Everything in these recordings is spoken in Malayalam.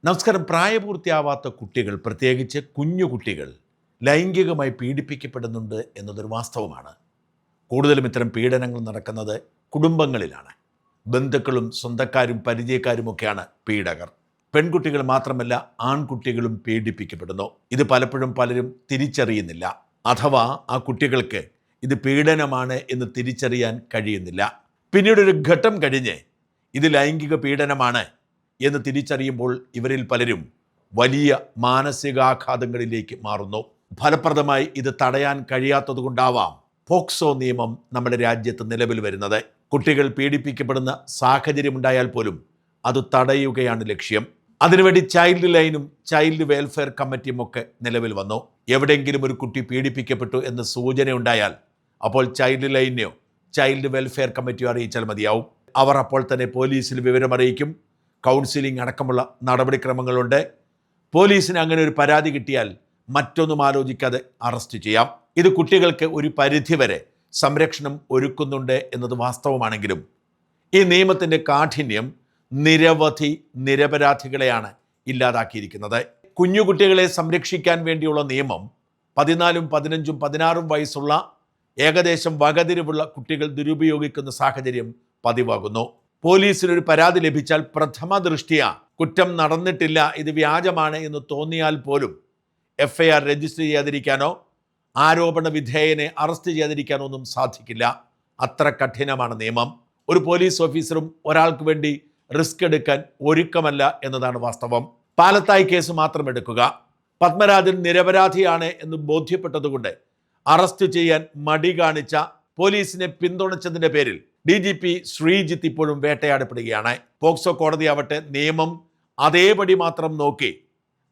നമസ്കാരം. പ്രായപൂർത്തിയാവാത്ത കുട്ടികൾ, പ്രത്യേകിച്ച് കുഞ്ഞു കുട്ടികൾ ലൈംഗികമായി പീഡിപ്പിക്കപ്പെടുന്നുണ്ട് എന്നതൊരു വാസ്തവമാണ്. കൂടുതലും ഇത്തരം പീഡനങ്ങൾ നടക്കുന്നത് കുടുംബങ്ങളിലാണ്. ബന്ധുക്കളും സ്വന്തക്കാരും പരിചയക്കാരുമൊക്കെയാണ് പീഡകർ. പെൺകുട്ടികൾ മാത്രമല്ല, ആൺകുട്ടികളും പീഡിപ്പിക്കപ്പെടുന്നു. ഇത് പലപ്പോഴും പലരും തിരിച്ചറിയുന്നില്ല. അഥവാ ആ കുട്ടികൾക്ക് ഇത് പീഡനമാണ് എന്ന് തിരിച്ചറിയാൻ കഴിയുന്നില്ല. പിന്നീടൊരു ഘട്ടം കഴിഞ്ഞ് ഇത് ലൈംഗിക പീഡനമാണ് എന്ന് തിരിച്ചറിയുമ്പോൾ ഇവരിൽ പലരും വലിയ മാനസികാഘാതങ്ങളിലേക്ക് മാറുന്നു. ഫലപ്രദമായി ഇത് തടയാൻ കഴിയാത്തതുകൊണ്ടാവാം പോക്സോ നിയമം നമ്മുടെ രാജ്യത്ത് നിലവിൽ വരുന്നത്. കുട്ടികൾ പീഡിപ്പിക്കപ്പെടുന്ന സാഹചര്യമുണ്ടായാൽ പോലും അത് തടയുകയാണ് ലക്ഷ്യം. അതിനുവേണ്ടി ചൈൽഡ് ലൈനും ചൈൽഡ് വെൽഫെയർ കമ്മിറ്റിയും ഒക്കെ നിലവിൽ വന്നു. എവിടെയെങ്കിലും ഒരു കുട്ടി പീഡിപ്പിക്കപ്പെട്ടു എന്ന് സൂചന ഉണ്ടായാൽ അപ്പോൾ ചൈൽഡ് ലൈനെയോ ചൈൽഡ് വെൽഫെയർ കമ്മിറ്റിയോ അറിയിച്ചാൽ മതിയാവും. അവർ അപ്പോൾ തന്നെ പോലീസിൽ വിവരമറിയിക്കും. കൗൺസിലിംഗ് അടക്കമുള്ള നടപടിക്രമങ്ങളുണ്ട്. പോലീസിന് അങ്ങനെ ഒരു പരാതി കിട്ടിയാൽ മറ്റൊന്നും ആലോചിക്കാതെ അറസ്റ്റ് ചെയ്യാം. ഇത് കുട്ടികൾക്ക് ഒരു പരിധിവരെ സംരക്ഷണം ഒരുക്കുന്നുണ്ട് എന്നത് വാസ്തവമാണെങ്കിലും ഈ നിയമത്തിൻ്റെ കാഠിന്യം നിരവധി നിരപരാധികളെയാണ് ഇല്ലാതാക്കിയിരിക്കുന്നത്. കുഞ്ഞുകുട്ടികളെ സംരക്ഷിക്കാൻ വേണ്ടിയുള്ള നിയമം 14, 15, 16 വയസ്സുള്ള ഏകദേശം വകതിരിവുള്ള കുട്ടികൾ ദുരുപയോഗിക്കുന്ന സാഹചര്യം പതിവാകുന്നു. പോലീസിനൊരു പരാതി ലഭിച്ചാൽ പ്രഥമ ദൃഷ്ട്യാ കുറ്റം നടന്നിട്ടില്ല, ഇത് വ്യാജമാണ് എന്ന് തോന്നിയാൽ പോലും FIR രജിസ്റ്റർ ചെയ്യാതിരിക്കാനോ ആരോപണ വിധേയനെ അറസ്റ്റ് ചെയ്യാതിരിക്കാനോ ഒന്നും സാധിക്കില്ല. അത്ര കഠിനമാണ് നിയമം. ഒരു പോലീസ് ഓഫീസറും ഒരാൾക്ക് വേണ്ടി റിസ്ക് എടുക്കാൻ ഒരുക്കമല്ല എന്നതാണ് വാസ്തവം. പാലത്തായി കേസ് മാത്രം എടുക്കുക. പത്മരാജൻ നിരപരാധിയാണ് എന്ന് ബോധ്യപ്പെട്ടതുകൊണ്ട് അറസ്റ്റ് ചെയ്യാൻ മടി കാണിച്ച പോലീസിനെ പിന്തുണച്ചതിൻ്റെ പേരിൽ DGP ശ്രീജിത്ത് ഇപ്പോഴും വേട്ടയാടപ്പെടുകയാണ്. പോക്സോ കോടതിയാവട്ടെ നിയമം അതേപടി മാത്രം നോക്കി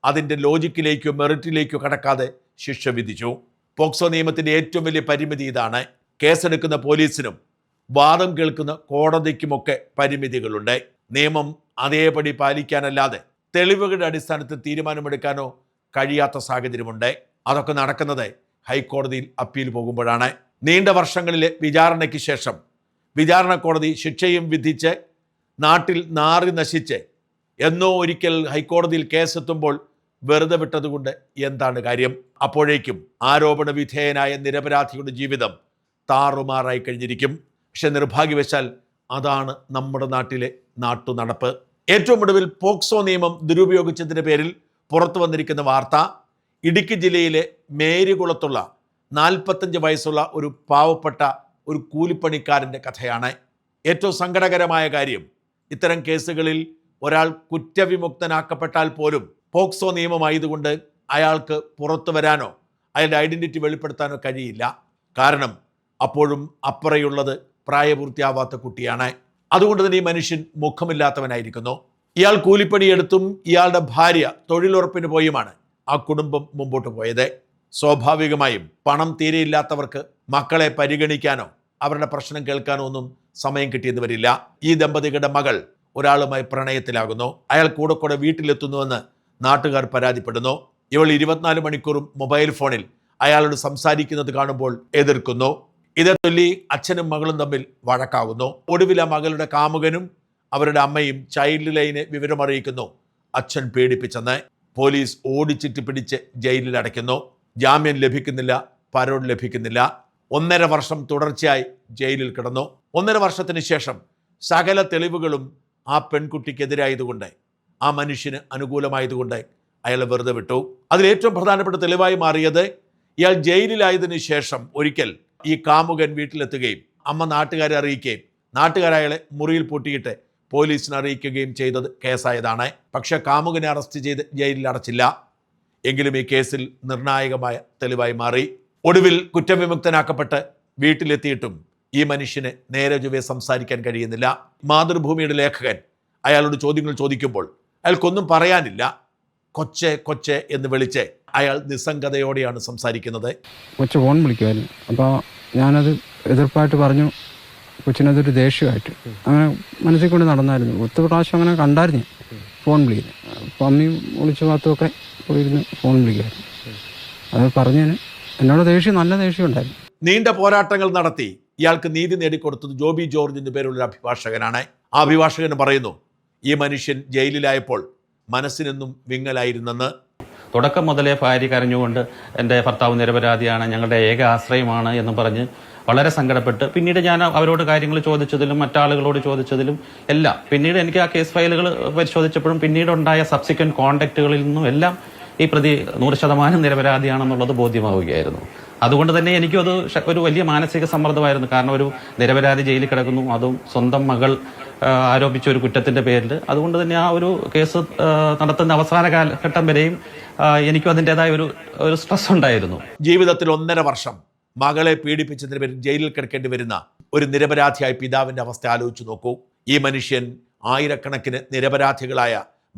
അതിൻ്റെ ലോജിക്കിലേക്കോ മെറിറ്റിലേക്കോ കടക്കാതെ ശിക്ഷ വിധിച്ചു. പോക്സോ നിയമത്തിൻ്റെ ഏറ്റവും വലിയ പരിമിതി ഇതാണ്. കേസെടുക്കുന്ന പോലീസിനും വാദം കേൾക്കുന്ന കോടതിക്കുമൊക്കെ പരിമിതികളുണ്ട്. നിയമം അതേപടി പാലിക്കാനല്ലാതെ തെളിവുകളുടെ അടിസ്ഥാനത്തിൽ തീരുമാനമെടുക്കാനോ കഴിയാത്ത സാഹചര്യമുണ്ട്. അതൊക്കെ നടക്കുന്നത് ഹൈക്കോടതിയിൽ അപ്പീൽ പോകുമ്പോഴാണ്. നീണ്ട വർഷങ്ങളിലെ വിചാരണയ്ക്ക് ശേഷം വിചാരണ കോടതി ശിക്ഷയും വിധിച്ച് നാട്ടിൽ നാറി നശിച്ച് എന്നോ ഒരിക്കൽ ഹൈക്കോടതിയിൽ കേസെത്തുമ്പോൾ വെറുതെ വിട്ടതുകൊണ്ട് എന്താണ് കാര്യം? അപ്പോഴേക്കും ആരോപണ വിധേയനായ നിരപരാധിയുടെ ജീവിതം താറുമാറായി കഴിഞ്ഞിരിക്കും. പക്ഷെ നിർഭാഗ്യവശാൽ അതാണ് നമ്മുടെ നാട്ടിലെ നാട്ടുനടപ്പ്. ഏറ്റവും ഒടുവിൽ പോക്സോ നിയമം ദുരുപയോഗിച്ചതിൻ്റെ പേരിൽ പുറത്തു വന്നിരിക്കുന്ന വാർത്ത ഇടുക്കി ജില്ലയിലെ മേരികുളത്തുള്ള 45 വയസ്സുള്ള ഒരു പാവപ്പെട്ട ഒരു കൂലിപ്പണിക്കാരൻ്റെ കഥയാണ്. ഏറ്റവും സങ്കടകരമായ കാര്യം, ഇത്തരം കേസുകളിൽ ഒരാൾ കുറ്റവിമുക്തനാക്കപ്പെട്ടാൽ പോലും പോക്സോ നിയമമായതുകൊണ്ട് അയാൾക്ക് പുറത്തു വരാനോ അയാളുടെ ഐഡൻറ്റിറ്റി വെളിപ്പെടുത്താനോ കഴിയില്ല. കാരണം അപ്പോഴും അപ്പുറയുള്ളത് പ്രായപൂർത്തിയാവാത്ത കുട്ടിയാണ്. അതുകൊണ്ട് തന്നെ ഈ മനുഷ്യൻ മുഖമില്ലാത്തവനായിരിക്കുന്നു. ഇയാൾ കൂലിപ്പണിയെടുത്തും ഇയാളുടെ ഭാര്യ തൊഴിലുറപ്പിന് പോയുമാണ് ആ കുടുംബം മുമ്പോട്ട് പോയത്. സ്വാഭാവികമായും പണം തീരെയില്ലാത്തവർക്ക് മക്കളെ പരിഗണിക്കാനോ അവരുടെ പ്രശ്നം കേൾക്കാനോ ഒന്നും സമയം കിട്ടിയെന്ന് വരില്ല. ഈ ദമ്പതികളുടെ മകൾ ഒരാളുമായി പ്രണയത്തിലാകുന്നു. അയാൾ കൂടെ വീട്ടിലെത്തുന്നുവെന്ന് നാട്ടുകാർ പരാതിപ്പെടുന്നു. ഇവൾ 24 മണിക്കൂറും മൊബൈൽ ഫോണിൽ അയാളോട് സംസാരിക്കുന്നത് കാണുമ്പോൾ എതിർക്കുന്നു. ഇതേ ചൊല്ലി അച്ഛനും മകളും തമ്മിൽ വഴക്കാകുന്നു. ഒടുവിൽ ആ മകളുടെ കാമുകനും അവരുടെ അമ്മയും ചൈൽഡ് ലൈനെ വിവരമറിയിക്കുന്നു അച്ഛൻ പീഡിപ്പിച്ചെന്ന്. പോലീസ് ഓടിച്ചിട്ട് പിടിച്ച് ജയിലിൽ അടയ്ക്കുന്നു. ജാമ്യം ലഭിക്കുന്നില്ല, പരോൾ ലഭിക്കുന്നില്ല. 1.5 വർഷം തുടർച്ചയായി ജയിലിൽ കിടന്നു. 1.5 വർഷത്തിന് ശേഷം സകല തെളിവുകളും ആ പെൺകുട്ടിക്കെതിരായതുകൊണ്ട്, ആ മനുഷ്യന് അനുകൂലമായതുകൊണ്ട് അയാളെ വെറുതെ വിട്ടു. അതിലേറ്റവും പ്രധാനപ്പെട്ട തെളിവായി മാറിയത് ഇയാൾ ജയിലിലായതിനു ശേഷം ഒരിക്കൽ ഈ കാമുകൻ വീട്ടിലെത്തുകയും അമ്മ നാട്ടുകാരെ അറിയിക്കുകയും നാട്ടുകാരയാളെ മുറിയിൽ പൂട്ടിയിട്ട് പോലീസിനെ അറിയിക്കുകയും ചെയ്തത് കേസായതാണ്. പക്ഷേ കാമുകനെ അറസ്റ്റ് ചെയ്ത് ജയിലിൽ അടച്ചില്ല. എങ്കിലും ഈ കേസിൽ നിർണായകമായ തെളിവായി മാറി. ഒടുവിൽ കുറ്റവിമുക്തനാക്കപ്പെട്ട് വീട്ടിലെത്തിയിട്ടും ഈ മനുഷ്യന് നേരെ ചൊവ്വേ സംസാരിക്കാൻ കഴിയുന്നില്ല. മാതൃഭൂമിയുടെ ലേഖകൻ അയാളോട് ചോദ്യങ്ങൾ ചോദിക്കുമ്പോൾ അയാൾക്കൊന്നും പറയാനില്ല. കൊച്ചെ എന്ന് വിളിച്ച് അയാൾ നിസ്സംഗതയോടെയാണ് സംസാരിക്കുന്നത്. കൊച്ചു ഫോൺ വിളിക്കുമായിരുന്നു. അപ്പോൾ ഞാനത് എതിർപ്പായിട്ട് പറഞ്ഞു. കൊച്ചിനതൊരു ദേഷ്യമായിട്ട് അങ്ങനെ മനസ്സിൽ കൊണ്ട് നടന്നായിരുന്നു. 10 പ്രാവശ്യം അങ്ങനെ കണ്ടായിരുന്നു ഫോൺ വിളിക്കുന്നത്. അപ്പോൾ അമ്മയും വിളിച്ച ഭാഗത്തുമൊക്കെ പോയിരുന്ന് ഫോൺ വിളിക്കുമായിരുന്നു. അത് പറഞ്ഞതിന് എന്നോട് നല്ല ദേഷ്യം ഉണ്ടായിരുന്നു. നീണ്ട പോരാട്ടങ്ങൾ നടത്തി ഇയാൾക്ക് നീതി നേടിക്കൊടുത്തത് ജോബി ജോർജ് എന്നു പേരുള്ള അഭിഭാഷകനാണ്. ആ അഭിഭാഷകൻ പറയുന്നു, ഈ മനുഷ്യൻ ജയിലിലായപ്പോൾ മനസ്സിനെന്നും വിങ്ങലായിരുന്നെന്ന്. തുടക്കം മുതലേ ഭാര്യ കരഞ്ഞുകൊണ്ട് എൻ്റെ ഭർത്താവ് നിരപരാധിയാണ്, ഞങ്ങളുടെ ഏക ആശ്രയമാണ് എന്ന് പറഞ്ഞ് വളരെ സങ്കടപ്പെട്ട്, പിന്നീട് ഞാൻ അവരോട് കാര്യങ്ങൾ ചോദിച്ചതിലും മറ്റാളുകളോട് ചോദിച്ചതിലും എല്ലാം, പിന്നീട് എനിക്ക് ആ കേസ് ഫയലുകൾ പരിശോധിച്ചപ്പോഴും പിന്നീടുണ്ടായ സബ്സിക്വന്റ് കോണ്ടാക്റ്റുകളിൽ നിന്നും എല്ലാം ഈ പ്രതി 100% നിരപരാധിയാണെന്നുള്ളത് ബോധ്യമാവുകയായിരുന്നു. അതുകൊണ്ട് തന്നെ എനിക്കും അത് ഒരു വലിയ മാനസിക സമ്മർദ്ദമായിരുന്നു. കാരണം ഒരു നിരപരാധി ജയിലിൽ കിടക്കുന്നു, അതും സ്വന്തം മകൾ ആരോപിച്ച ഒരു കുറ്റത്തിന്റെ പേരിൽ. അതുകൊണ്ട് തന്നെ ആ ഒരു കേസ് നടത്തുന്ന അവസാന കാലഘട്ടം വരെയും എനിക്കും അതിൻ്റെതായ ഒരു സ്ട്രെസ് ഉണ്ടായിരുന്നു. ജീവിതത്തിൽ 1.5 വർഷം മകളെ പീഡിപ്പിച്ചതിന് പേരിൽ ജയിലിൽ കിടക്കേണ്ടി വരുന്ന ഒരു നിരപരാധിയായ പിതാവിൻ്റെ അവസ്ഥ ആലോചിച്ച് നോക്കൂ. ഈ മനുഷ്യൻ ആയിരക്കണക്കിന് നിരപരാധികളായ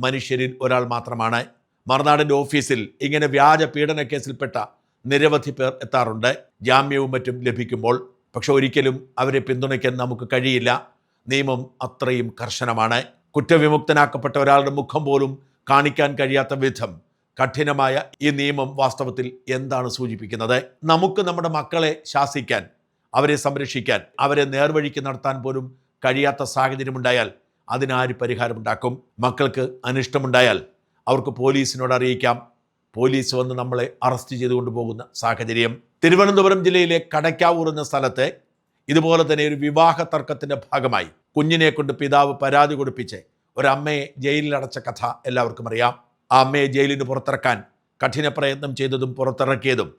മനുഷ്യരിൽ ഒരാൾ മാത്രമാണ്. മറുനാടിൻ്റെ ഓഫീസിൽ ഇങ്ങനെ വ്യാജ പീഡന കേസിൽപ്പെട്ട നിരവധി പേർ എത്താറുണ്ട് ജാമ്യവും മറ്റും ലഭിക്കുമ്പോൾ. പക്ഷെ ഒരിക്കലും അവരെ പിന്തുണയ്ക്കാൻ നമുക്ക് കഴിയില്ല. നിയമം അത്രയും കർശനമാണ്. കുറ്റവിമുക്തനാക്കപ്പെട്ട ഒരാളുടെ മുഖം പോലും കാണിക്കാൻ കഴിയാത്ത വിധം കഠിനമായ ഈ നിയമം വാസ്തവത്തിൽ എന്താണ് സൂചിപ്പിക്കുന്നത്? നമുക്ക് നമ്മുടെ മക്കളെ ശാസിക്കാൻ, അവരെ സംരക്ഷിക്കാൻ, അവരെ നേർവഴിക്ക് നടത്താൻ പോലും കഴിയാത്ത സാഹചര്യമുണ്ടായാൽ അതിനാര് പരിഹാരമുണ്ടാക്കും? മക്കൾക്ക് അനിഷ്ടമുണ്ടായാൽ അവർക്ക് പോലീസിനോട് അറിയിക്കാം. പോലീസ് വന്ന് നമ്മളെ അറസ്റ്റ് ചെയ്തുകൊണ്ട് പോകുന്ന സാഹചര്യം. തിരുവനന്തപുരം ജില്ലയിലെ കടയ്ക്കാവൂർ എന്ന സ്ഥലത്ത് ഇതുപോലെ തന്നെ ഒരു വിവാഹ തർക്കത്തിൻ്റെ ഭാഗമായി കുഞ്ഞിനെ കൊണ്ട് പിതാവ് പരാതി കൊടുപ്പിച്ച് ഒരമ്മയെ ജയിലിൽ അടച്ച കഥ എല്ലാവർക്കും അറിയാം. ആ അമ്മയെ ജയിലിന് പുറത്തിറക്കാൻ കഠിന പ്രയത്നം ചെയ്തതും പുറത്തിറക്കിയതും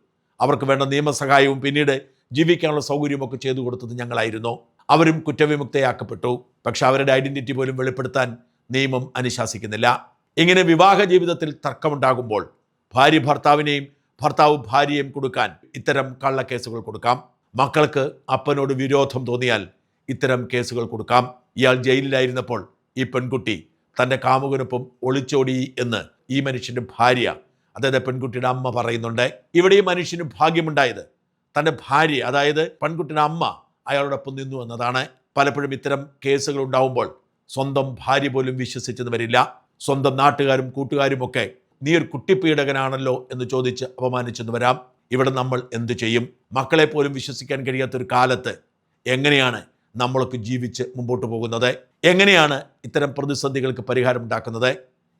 അവർക്ക് വേണ്ട നിയമസഹായവും പിന്നീട് ജീവിക്കാനുള്ള സൗകര്യമൊക്കെ ചെയ്തു കൊടുത്തത് ഞങ്ങളായിരുന്നു. അവരും കുറ്റവിമുക്തയാക്കപ്പെട്ടു. പക്ഷെ അവരുടെ ഐഡൻറ്റിറ്റി പോലും വെളിപ്പെടുത്താൻ നിയമം അനുശാസിക്കുന്നില്ല. ഇങ്ങനെ വിവാഹ ജീവിതത്തിൽ തർക്കമുണ്ടാകുമ്പോൾ ഭാര്യ ഭർത്താവിനെയും ഭർത്താവ് ഭാര്യയെയും കൊടുക്കാൻ ഇത്തരം കള്ളക്കേസുകൾ കൊടുക്കാം. മക്കൾക്ക് അപ്പനോട് വിരോധം തോന്നിയാൽ ഇത്തരം കേസുകൾ കൊടുക്കാം. ഇയാൾ ജയിലിലായിരുന്നപ്പോൾ ഈ പെൺകുട്ടി തൻ്റെ കാമുകനൊപ്പം ഒളിച്ചോടി എന്ന് ഈ മനുഷ്യൻ്റെ ഭാര്യ, അതായത് പെൺകുട്ടിയുടെ അമ്മ പറയുന്നുണ്ട്. ഇവിടെ ഈ മനുഷ്യന് ഭാഗ്യമുണ്ടായത് തൻ്റെ ഭാര്യ, അതായത് പെൺകുട്ടിയുടെ അമ്മ അയാളോടൊപ്പം നിന്നു എന്നതാണ്. പലപ്പോഴും ഇത്തരം കേസുകൾ ഉണ്ടാവുമ്പോൾ സ്വന്തം ഭാര്യ പോലും വിശ്വസിച്ചെന്ന് വരില്ല. സ്വന്തം നാട്ടുകാരും കൂട്ടുകാരുമൊക്കെ നീ ഒരു കുട്ടിപ്പീഡകനാണല്ലോ എന്ന് ചോദിച്ച് അപമാനിച്ചെന്ന് വരാം. ഇവിടെ നമ്മൾ എന്തു ചെയ്യും? മക്കളെ പോലും വിശ്വസിക്കാൻ കഴിയാത്തൊരു കാലത്ത് എങ്ങനെയാണ് നമ്മളൊക്കെ ജീവിച്ച് മുമ്പോട്ട് പോകുന്നത്? എങ്ങനെയാണ് ഇത്തരം പ്രതിസന്ധികൾക്ക് പരിഹാരം ഉണ്ടാക്കുന്നത്?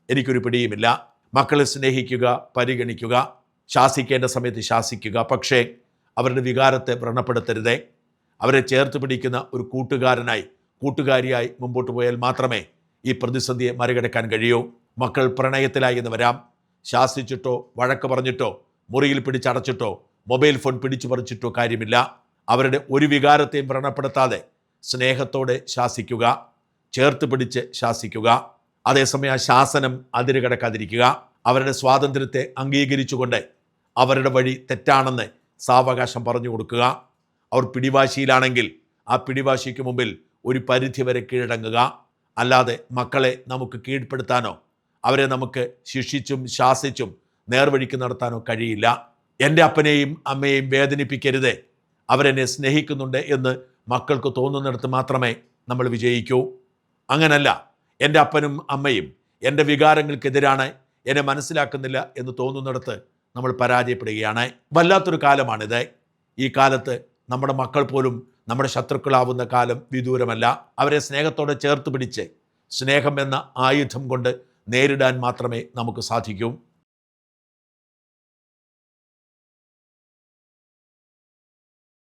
എനിക്കൊരു പിടിയുമില്ല. മക്കളെ സ്നേഹിക്കുക, പരിഗണിക്കുക, ശാസിക്കേണ്ട സമയത്ത് ശാസിക്കുക. പക്ഷേ അവരുടെ വികാരത്തെ വ്രണപ്പെടുത്തരുതേ. അവരെ ചേർത്ത് പിടിക്കുന്ന ഒരു കൂട്ടുകാരിയായി മുമ്പോട്ട് പോയാൽ മാത്രമേ ഈ പ്രതിസന്ധിയെ മറികടക്കാൻ കഴിയൂ. മക്കൾ പ്രണയത്തിലായി എന്ന് വരാം. ശാസിച്ചിട്ടോ വഴക്ക് പറഞ്ഞിട്ടോ മുറിയിൽ പിടിച്ചടച്ചിട്ടോ മൊബൈൽ ഫോൺ പിടിച്ചു പറിച്ചിട്ടോ കാര്യമില്ല. അവരുടെ ഒരു വികാരത്തെയും വ്രണപ്പെടുത്താതെ സ്നേഹത്തോടെ ശാസിക്കുക, ചേർത്ത് പിടിച്ച് ശാസിക്കുക. അതേസമയം ആ ശാസനം അതിരുകടക്കാതിരിക്കുക. അവരുടെ സ്വാതന്ത്ര്യത്തെ അംഗീകരിച്ചുകൊണ്ട് അവരുടെ വഴി തെറ്റാണെന്ന് സാവകാശം പറഞ്ഞു കൊടുക്കുക. അവർ പിടിവാശിയിലാണെങ്കിൽ ആ പിടിവാശിക്ക് മുമ്പിൽ ഒരു പരിധിവരെ കീഴടങ്ങുക. അല്ലാതെ മക്കളെ നമുക്ക് കീഴ്പ്പെടുത്താനോ അവരെ നമുക്ക് ശിക്ഷിച്ചും ശാസിച്ചും നേർവഴിക്ക് നടത്താനോ കഴിയില്ല. എൻ്റെ അപ്പനെയും അമ്മയെയും വേദനിപ്പിക്കരുത്, അവരെന്നെ സ്നേഹിക്കുന്നുണ്ട് എന്ന് മക്കൾക്ക് തോന്നുന്നിടത്ത് മാത്രമേ നമ്മൾ വിജയിക്കൂ. അങ്ങനല്ല, എൻ്റെ അപ്പനും അമ്മയും എൻ്റെ വികാരങ്ങൾക്കെതിരാണ്, എന്നെ മനസ്സിലാക്കുന്നില്ല എന്ന് തോന്നുന്നിടത്ത് നമ്മൾ പരാജയപ്പെടുകയാണ്. വല്ലാത്തൊരു കാലമാണിത്. ഈ കാലത്ത് നമ്മുടെ മക്കൾ പോലും നമ്മുടെ ശത്രുക്കളാവുന്ന കാലം വിദൂരമല്ല. അവരെ സ്നേഹത്തോടെ ചേർത്ത് പിടിച്ച് സ്നേഹം എന്ന ആയുധം കൊണ്ട് നേരിടാൻ മാത്രമേ നമുക്ക് സാധിക്കൂ.